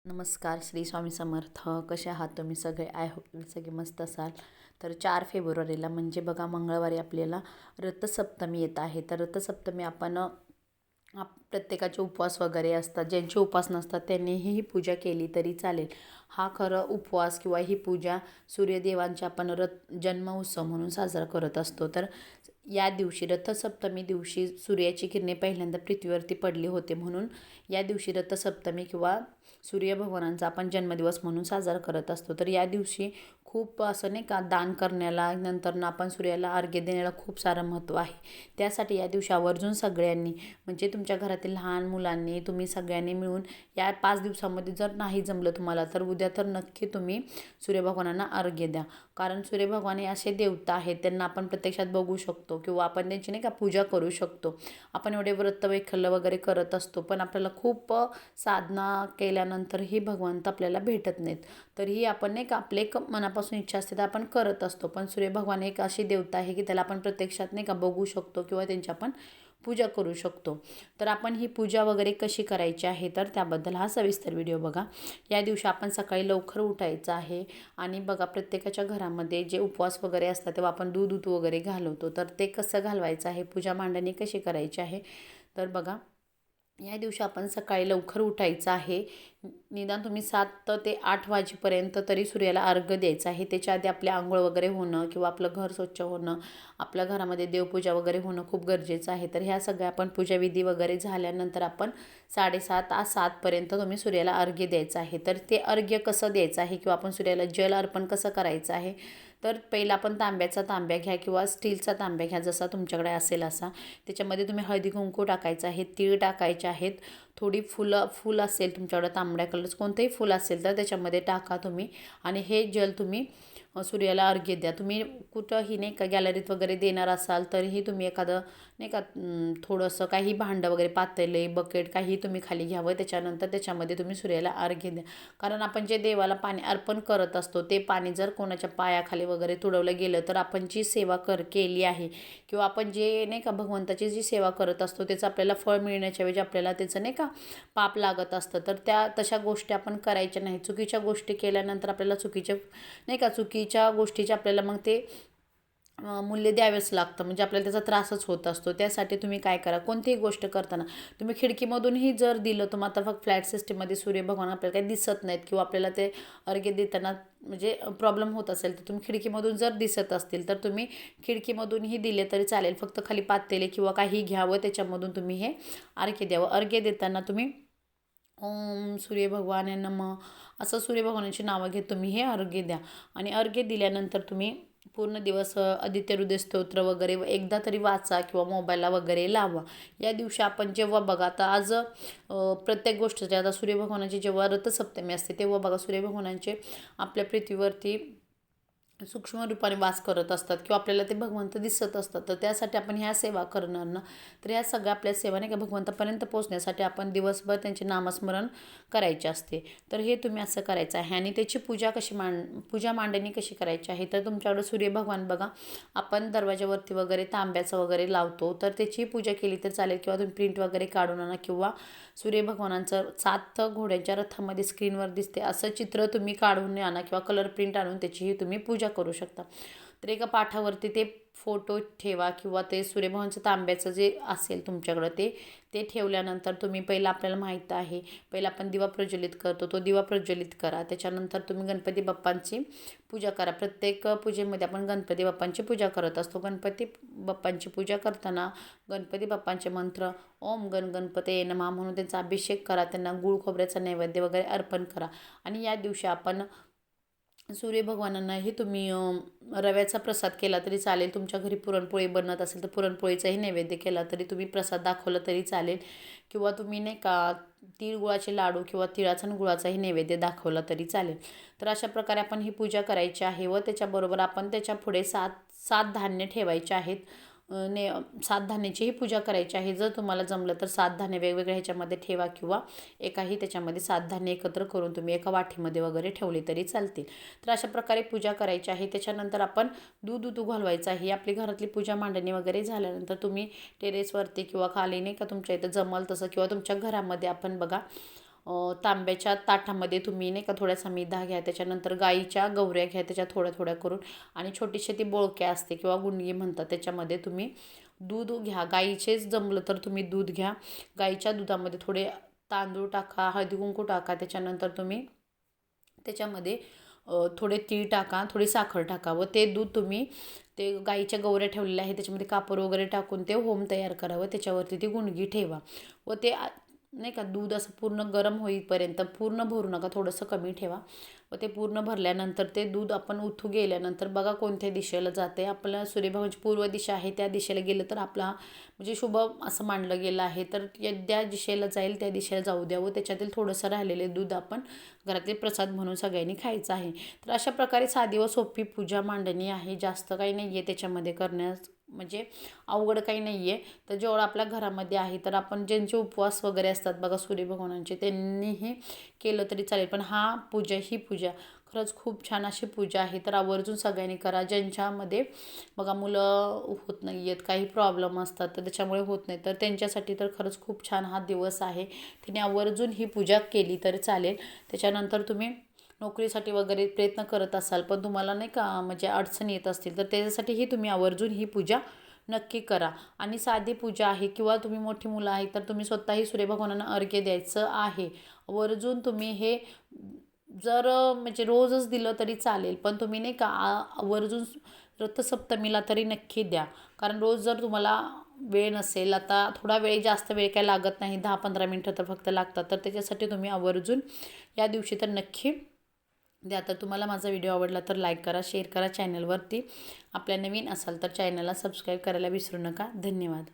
नमस्कार. श्री स्वामी समर्थ. कसे आहात तुम्ही सगळे? आय होप तुम्ही सगळे मस्त असाल. तर 4 फेब्रुवारीला म्हणजे बघा मंगळवारी आपल्याला रथसप्तमी येत आहे. तर रथसप्तमी आपण प्रत्येकाचे उपवास वगैरे असतात. ज्यांचे उपवास नसतात त्यांनीही ही पूजा केली तरी चालेल. हा खरं उपवास किंवा ही पूजा सूर्यदेवांच्या आपण जन्म उत्सव म्हणून साजरा करत असतो. तर या दिवशी रथसप्तमी दिवशी सूर्याची किरणे पहिल्यांदा पृथ्वीवरती पडली होते, म्हणून या दिवशी रथसप्तमी किंवा सूर्यभगवानांचा आपण जन्मदिवस म्हणून साजरा करत असतो. तर या दिवशी खूप असं नाही का दान करण्याला, नंतर आपण सूर्याला अर्घ्य देण्याला खूप सारं महत्त्व आहे. त्यासाठी या दिवशी आवर्जून सगळ्यांनी म्हणजे तुमच्या घरातील लहान मुलांनी तुम्ही सगळ्यांनी मिळून या 5 दिवसामध्ये जर नाही जमलं तुम्हाला तर उद्या तर नक्की तुम्ही सूर्यभगवानांना अर्घ्य द्या. कारण सूर्यभगवान हे असे देवता आहेत, त्यांना आपण प्रत्यक्षात बघू शकतो किंवा आपण त्यांची नाही का पूजा करू शकतो. आपण एवढे व्रत वैकल्य वगैरे करत असतो, पण आपल्याला खूप साधना केल्यानंतरही भगवंत आपल्याला भेटत नाहीत. तरीही आपण नाही का आपले एक मनापासून इच्छा असते तर आपण करत असतो. पण सूर्यभगवान एक अशी देवता आहे की त्याला आपण प्रत्यक्षात नाही का बघू शकतो किंवा त्यांची आपण पूजा करू शकतो. तर आपण ही पूजा वगैरे कशी करायची आहे तर त्याबद्दल हा सविस्तर व्हिडिओ बघा. या दिवशी आपण सकाळी लवकर उठायचं आहे आणि बघा प्रत्येकाच्या घरामध्ये जे उपवास वगैरे असतात तेव्हा आपण दूध दूध वगैरे घालवतो. तर ते कसं घालवायचं आहे, पूजा मांडणी कशी करायची आहे तर बघा. या दिवशी आपण सकाळी लवकर उठायचं आहे. निदान तुम्ही 7 ते 8 वाजेपर्यंत तरी सूर्याला अर्घ्य द्यायचं आहे. त्याच्या आधी आपले आंघोळ वगैरे होणं किंवा आपलं घर स्वच्छ होणं, आपल्या घरामध्ये देवपूजा वगैरे होणं खूप गरजेचं आहे. तर ह्या सगळ्या आपण पूजाविधी वगैरे झाल्यानंतर आपण 7:30 ते 7पर्यंत तुम्ही सूर्याला अर्घ्य द्यायचं आहे. तर ते अर्घ्य कसं द्यायचं आहे किंवा आपण सूर्याला जल अर्पण कसं करायचं आहे तर पहिला आपण तांब्याचा तांब्या घ्या किंवा स्टीलचा तांब्या घ्या, जसा तुमच्याकडे असेल असा. त्याच्यामध्ये तुम्ही हळदी कुंकू टाकायचं आहे, तीळ टाकायचे आहेत, थोडी फुल असेल तुमच्याकडे तांबड्या कलरचं कोणतंही फुल असेल तर त्याच्यामध्ये टाका तुम्ही. आणि हे जल तुम्ही सूर्याला अर्घ्य द्या. तुम्ही कुठंही नाही का गॅलरीत वगैरे देणार असाल तरीही तुम्ही एखादं नाही का थोडंसं काही भांडं वगैरे पातेले बकेट काही तुम्ही खाली घ्यावं. त्याच्यानंतर त्याच्यामध्ये तुम्ही सूर्याला अर्घ्य द्या. कारण आपण जे देवाला पाणी अर्पण करत असतो ते पाणी जर कोणाच्या पायाखाली वगैरे तुडवलं गेलं तर आपण जी सेवा केली आहे किंवा आपण जे नाही का भगवंताची जी सेवा करत असतो त्याचं आपल्याला फळ मिळण्याच्या ऐवजी आपल्याला त्याचं नाही का पाप लागत असतं. तर त्या तशा गोष्टी आपण करायच्या नाही. चुकीच्या गोष्टी केल्यानंतर आपल्याला चुकीच्या गोष्टीचे आपल्याला मग ते मूल्य द्यावेच लागतं, म्हणजे आपल्याला त्याचा त्रासच होत असतो. त्यासाठी तुम्ही काय करा, कोणतीही गोष्ट करताना तुम्ही खिडकीमधूनही जर दिलं, तुम्हाला आता फक्त फ्लॅट सिस्टीममध्ये सूर्यभगवान आपल्याला काही दिसत नाहीत किंवा आपल्याला ते अर्घ्य देताना म्हणजे प्रॉब्लेम होत असेल तर तुम्ही खिडकीमधून जर दिसत असतील तर तुम्ही खिडकीमधूनही दिले तरी चालेल. फक्त खाली पातेले किंवा काही घ्यावं, त्याच्यामधून तुम्ही हे अर्घ्य द्यावं. अर्घ्य देताना तुम्ही ओम सूर्यभगवान नमः असं सूर्यभगवानाची नावं घेत तुम्ही हे अर्घ्य द्या. आणि अर्घ्य दिल्यानंतर तुम्ही पूर्ण दिवस आदित्य हृदय स्तोत्र वगैरे एकदा तरी वाचा किंवा मोबाईलला वगैरे लावा. या दिवशी आपण जेव्हा बघा आता आज प्रत्येक गोष्टीचे आता सूर्यभगवानाची जेव्हा रथसप्तमी असते तेव्हा बघा सूर्यभगवानांचे आपल्या पृथ्वीवरती सूक्ष्म रूपाने वास करत असतात किंवा आपल्याला ते भगवंत दिसत असतात. तर त्यासाठी आपण ह्या सेवा करणार ना, तर ह्या सगळ्या आपल्या सेवा नाही का भगवंतापर्यंत पोहोचण्यासाठी आपण दिवसभर त्यांचे नामस्मरण करायचे असते. तर हे तुम्ही असं करायचं आहे. आणि त्याची पूजा मांडणी कशी करायची आहे तर तुमच्याकडे सूर्यभगवान बघा आपण दरवाजावरती वगैरे तांब्याचं वगैरे लावतो, तर त्याची पूजा केली तर चालेल. किंवा तुम्ही प्रिंट वगैरे काढून आणा किंवा सूर्यभगवानांचं 7 घोड्यांच्या रथामध्ये स्क्रीनवर दिसते असं चित्र तुम्ही काढून आणा किंवा कलर प्रिंट आणून त्याचीही तुम्ही पूजा करू शकता. तर एका पाठावरती ते फोटो ठेवा किंवा ते सूर्यभगवानचं तांब्याचं जे असेल तुमच्याकडं ते ठेवल्यानंतर तुम्ही पहिला आपल्याला माहीत आहे पहिला आपण दिवा प्रज्वलित करतो, तो दिवा प्रज्वलित करा. त्याच्यानंतर तुम्ही गणपती बाप्पांची पूजा करा. प्रत्येक पूजेमध्ये आपण गणपती बाप्पांची पूजा करत असतो. गणपती बाप्पांची पूजा करताना गणपती बाप्पांचे मंत्र ओम गणपते नमः म्हणून त्यांचा अभिषेक करा. त्यांना गूळ खोबऱ्याचा नैवेद्य वगैरे अर्पण करा. आणि या दिवशी आपण सूर्यभगवानांनाही तुम्ही रव्याचा प्रसाद केला तरी चालेल. तुमच्या घरी पुरणपोळी बनत असेल तर पुरणपोळीचाही नैवेद्य केला तरी तुम्ही प्रसाद दाखवला तरी चालेल. किंवा तुम्ही नाही का तिळगुळाचे लाडू किंवा तिळाचा आणि गुळाचाही नैवेद्य दाखवला तरी चालेल. तर अशा प्रकारे आपण ही पूजा करायची आहे व त्याच्याबरोबर आपण त्याच्या पुढे 7 धान्य ठेवायचे आहेत. 7 धान्याचीही पूजा करायची आहे. जर तुम्हाला जमलं तर 7 धान्य वेगवेगळ्या ह्याच्यामध्ये ठेवा किंवा एकाही त्याच्यामध्ये 7 धान्य एकत्र करून तुम्ही एका वाटीमध्ये वगैरे ठेवले तरी चालतील. तर अशा प्रकारे पूजा करायची आहे. त्याच्यानंतर आपण दूध घालवायचं आहे. आपली घरातली पूजा मांडणी वगैरे झाल्यानंतर तुम्ही टेरेसवरती किंवा खाली नाही का तुमच्या इथं जमल तसं किंवा तुमच्या घरामध्ये आपण बघा तांब्याच्या ताटामध्ये तुम्ही नाही का थोडासा मैदा घ्या, त्याच्यानंतर गाईच्या गवऱ्या घ्या त्याच्या थोड्या थोड्या करून, आणि छोटीशी ती बोळक्या असते किंवा गुंडगी म्हणतात त्याच्यामध्ये तुम्ही दूध घ्या. गाईचेच जमलं तर तुम्ही दूध घ्या. गाईच्या दुधामध्ये थोडे तांदूळ टाका, हळदी कुंकू टाका, त्याच्यानंतर तुम्ही त्याच्यामध्ये थोडे तीळ टाका, थोडी साखर टाका व ते दूध तुम्ही ते गाईच्या गवऱ्या ठेवलेल्या आहे त्याच्यामध्ये कापूर वगैरे टाकून ते होम तयार करावं. त्याच्यावरती ती गुंडगी ठेवा व ते नाही का दूध असं पूर्ण गरम होईपर्यंत पूर्ण भरू नका, थोडंसं कमी ठेवा व ते पूर्ण भरल्यानंतर ते दूध आपण उथू गेल्यानंतर बघा कोणत्या दिशेला जाते. आपल्याला सूर्यभगवानची पूर्व दिशा आहे त्या दिशेला गेलं तर आपला म्हणजे शुभ असं मानलं गेलं आहे. तर ज्या दिशेला जाईल त्या दिशेला जाऊ द्या व त्याच्यातील थोडंसं राहिलेले दूध आपण घरातील प्रसाद म्हणून सगळ्यांनी खायचं आहे. तर अशा प्रकारे साधी व सोपी पूजा मांडणी आहे. जास्त काही नाही आहे त्याच्यामध्ये करण्यास, म्हणजे अवघड काही नाही आहे. तर जेवढं आपल्या घरामध्ये आहे तर आपण ज्यांचे उपवास वगैरे असतात बघा सूर्यभगवानांचे त्यांनीही केलं तरी चालेल. पण ही पूजा खरंच खूप छान अशी पूजा आहे. तर आवर्जून सगळ्यांनी करा. ज्यांच्यामध्ये बघा मुलं होत नाही आहेत, काही प्रॉब्लेम असतात तर त्याच्यामुळे होत नाही, तर त्यांच्यासाठी तर खरंच खूप छान हा दिवस आहे. तिने आवर्जून ही पूजा केली तरी चालेल. त्याच्यानंतर तुम्ही नोकरीसाठी वगैरे प्रयत्न करत असाल पण तुम्हाला नाही का म्हणजे अडचणी येत असतील तर त्याच्यासाठीही तुम्ही आवर्जून ही पूजा नक्की करा. आणि साधी पूजा आहे किंवा तुम्ही मोठी मुलं आहे तर तुम्ही स्वतःही सूर्यभगवानांना अर्घ्य द्यायचं आहे. आवर्जून तुम्ही हे जर म्हणजे रोजच दिलं तरी चालेल, पण तुम्ही नाही का आवर्जून रथसप्तमीला तरी नक्की द्या. कारण रोज जर तुम्हाला वेळ नसेल, आता थोडा वेळ, जास्त वेळ काय लागत नाही, 10-15 मिनटं तर फक्त लागतात, तर त्याच्यासाठी तुम्ही आवर्जून या दिवशी तर नक्की द्या. तर तुम्हाला माझा व्हिडिओ आवडला तर लाईक करा, शेअर करा. चॅनलवरती आपल्या नवीन असाल तर चॅनलला सबस्क्राईब करायला विसरू नका. धन्यवाद.